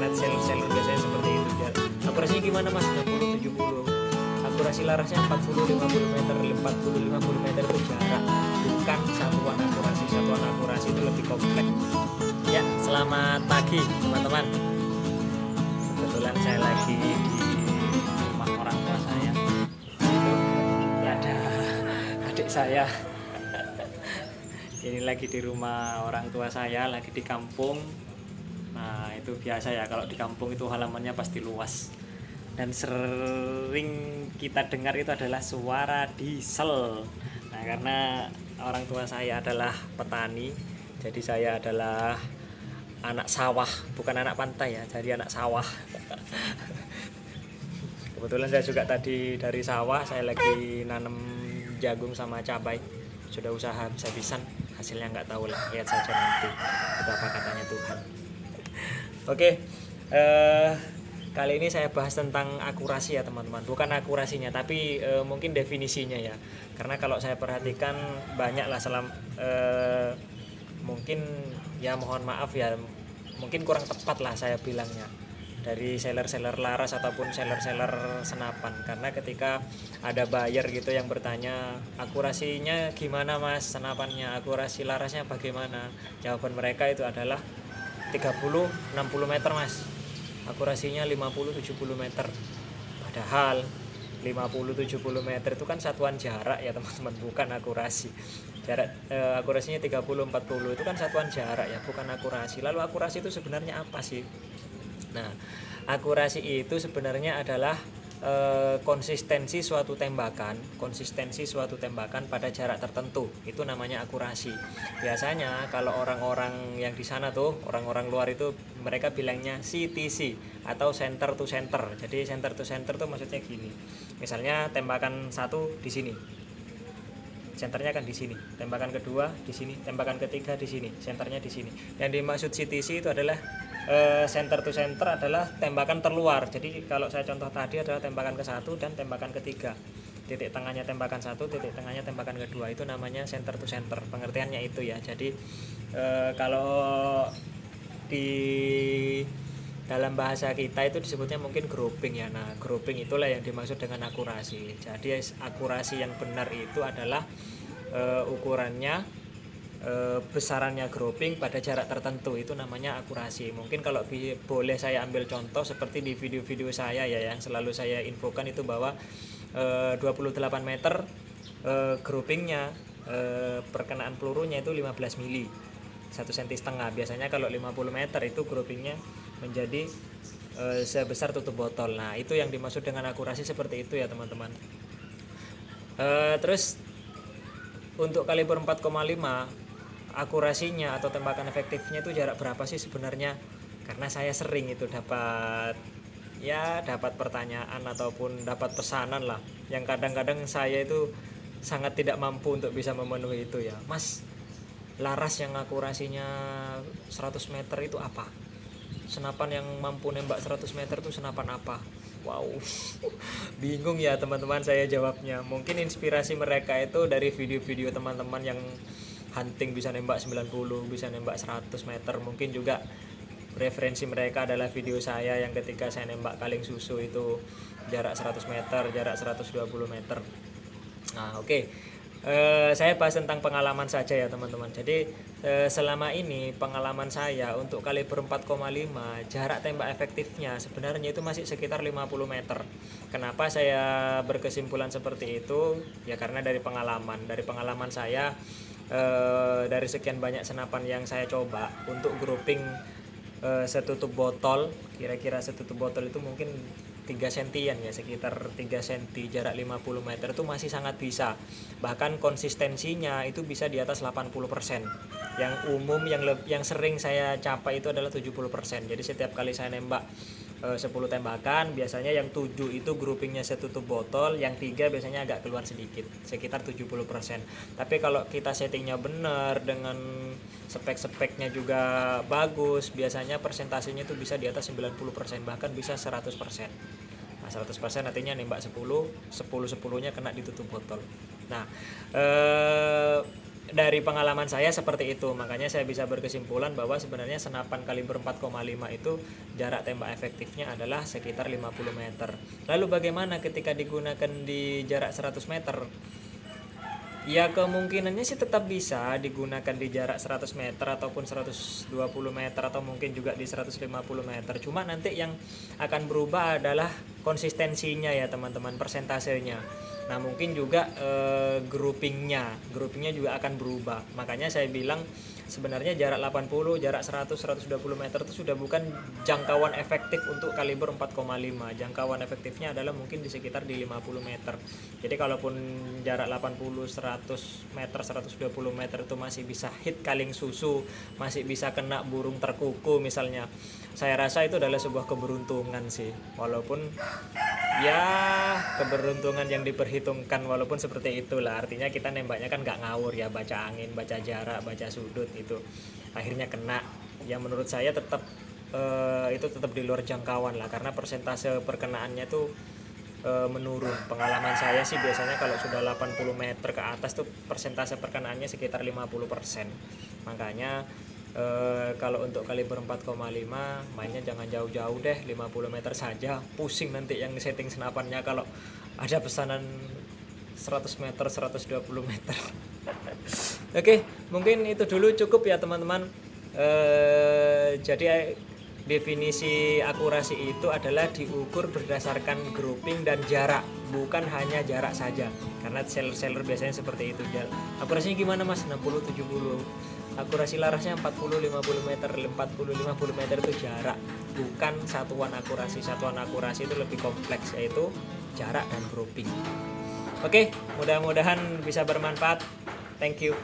lihat seller-seller biasanya seperti itu ya. Akurasinya gimana mas? 60 70. Akurasi larasnya 40 50 meter. 40 50 meter itu jarak, bukan satuan akurasi. Satuan akurasi itu lebih kompleks. Ya, selamat pagi teman-teman. Kebetulan saya lagi di rumah orang tua saya. Itu ada adik saya. Ini lagi di rumah orang tua saya, lagi di kampung. Nah, itu biasa ya, kalau di kampung itu halamannya pasti luas. Dan sering kita dengar itu adalah suara diesel. Nah, karena orang tua saya adalah petani, jadi saya adalah anak sawah, bukan anak pantai ya, jadi anak sawah. Kebetulan saya juga tadi dari sawah, saya lagi nanam jagung sama cabai. Sudah usaha habis-habisan, hasilnya nggak tahu lah, lihat saja nanti itu apa katanya Tuhan. Oke, kali ini saya bahas tentang akurasi ya teman-teman. Bukan akurasinya, tapi mungkin definisinya ya. Karena kalau saya perhatikan banyak lah mungkin ya mohon maaf ya, mungkin kurang tepat lah saya bilangnya, dari seller-seller laras ataupun seller-seller senapan. Karena ketika ada buyer gitu yang bertanya, akurasinya gimana mas senapannya, akurasi larasnya bagaimana, jawaban mereka itu adalah 30-60 meter mas, akurasinya 50-70 meter. Padahal 50-70 meter itu kan satuan jarak ya teman-teman, bukan akurasi. Jarak akurasinya 30-40 itu kan satuan jarak ya, bukan akurasi. Lalu akurasi itu sebenarnya apa sih? Nah, akurasi itu sebenarnya adalah konsistensi suatu tembakan pada jarak tertentu. Itu namanya akurasi. Biasanya kalau orang-orang yang di sana tuh, orang-orang luar itu mereka bilangnya CTC atau center to center. Jadi center to center tuh maksudnya gini. Misalnya tembakan satu di sini, senternya kan di sini, tembakan kedua di sini, tembakan ketiga di sini, senternya di sini. Yang dimaksud CTC itu adalah center to center adalah tembakan terluar. Jadi kalau saya contoh tadi adalah tembakan ke satu dan tembakan ketiga, titik tengahnya tembakan satu, titik tengahnya tembakan kedua, itu namanya center to center. Pengertiannya itu ya. Jadi kalau di dalam bahasa kita itu disebutnya mungkin grouping ya. Nah, grouping itulah yang dimaksud dengan akurasi. Jadi akurasi yang benar itu adalah ukurannya, besarannya grouping pada jarak tertentu, itu namanya akurasi. Mungkin kalau boleh saya ambil contoh seperti di video-video saya ya, yang selalu saya infokan itu bahwa 28 meter groupingnya, perkenaan pelurunya itu 15 mili, 1,5 cm. Biasanya kalau 50 meter itu groupingnya menjadi sebesar tutup botol. Nah, itu yang dimaksud dengan akurasi seperti itu ya teman-teman. Terus untuk kaliber 4,5 akurasinya atau tembakan efektifnya itu jarak berapa sih sebenarnya? Karena saya sering itu dapat pertanyaan ataupun dapat pesanan lah, yang kadang-kadang saya itu sangat tidak mampu untuk bisa memenuhi itu ya. Mas, laras yang akurasinya 100 meter itu apa? Senapan yang mampu nembak 100 meter itu senapan apa? Wow, bingung ya teman-teman saya jawabnya. Mungkin inspirasi mereka itu dari video-video teman-teman yang hunting bisa nembak 90, bisa nembak 100 meter. Mungkin juga referensi mereka adalah video saya yang ketika saya nembak kaleng susu itu jarak 100 meter, jarak 120 meter. Nah, oke. Saya bahas tentang pengalaman saja ya teman-teman. Jadi selama ini pengalaman saya untuk kaliber 4,5 jarak tembak efektifnya sebenarnya itu masih sekitar 50 meter. Kenapa saya berkesimpulan seperti itu? Ya karena dari pengalaman saya, dari sekian banyak senapan yang saya coba untuk grouping setutup botol, kira-kira setutup botol itu mungkin 3 sentian ya, sekitar 3 senti jarak 50 meter itu masih sangat bisa. Bahkan konsistensinya itu bisa di atas 80%. Yang umum yang sering saya capai itu adalah 70%. Jadi setiap kali saya nembak 10 tembakan, biasanya yang 7 itu groupingnya setutup botol, yang 3 biasanya agak keluar sedikit, sekitar 70%. Tapi kalau kita settingnya benar dengan spek-speknya juga bagus, biasanya persentasenya itu bisa di atas 90%, bahkan bisa 100%. Nah, 100% artinya nembak 10 10-10-nya kena ditutup botol. Nah, dari pengalaman saya seperti itu, makanya saya bisa berkesimpulan bahwa sebenarnya senapan kaliber 4,5 itu jarak tembak efektifnya adalah sekitar 50 meter. Lalu bagaimana ketika digunakan di jarak 100 meter? Ya kemungkinannya sih tetap bisa digunakan di jarak 100 meter ataupun 120 meter atau mungkin juga di 150 meter. Cuma nanti yang akan berubah adalah konsistensinya ya teman-teman, persentasenya. Nah mungkin juga groupingnya juga akan berubah. Makanya saya bilang sebenarnya jarak 80, jarak 100, 120 meter itu sudah bukan jangkauan efektif untuk kaliber 4,5. Jangkauan efektifnya adalah mungkin di sekitar di 50 meter. Jadi kalaupun jarak 80, 100 meter, 120 meter itu masih bisa hit kaling susu, masih bisa kena burung terkuku misalnya, saya rasa itu adalah sebuah keberuntungan sih. Walaupun ya keberuntungan yang diperhitungkan, walaupun seperti itulah, artinya kita nembaknya kan nggak ngawur ya, baca angin, baca jarak, baca sudut, itu akhirnya kena. Ya menurut saya tetap itu tetap di luar jangkauan lah, karena persentase perkenaannya tuh menurun. Pengalaman saya sih biasanya kalau sudah 80 meter ke atas tuh persentase perkenaannya sekitar 50%. Makanya kalau untuk kaliber 4,5 mainnya jangan jauh-jauh deh, 50 meter saja. Pusing nanti yang setting senapannya kalau ada pesanan 100 meter, 120 meter. Oke, mungkin itu dulu cukup ya teman-teman. Jadi definisi akurasi itu adalah diukur berdasarkan grouping dan jarak, bukan hanya jarak saja. Karena seller biasanya seperti itu. Akurasinya gimana mas? 60, 70. Akurasi larasnya 40, 50 meter, 40, 50 meter itu jarak, bukan satuan akurasi. Satuan akurasi itu lebih kompleks, yaitu jarak dan grouping. Oke, mudah-mudahan bisa bermanfaat. Thank you.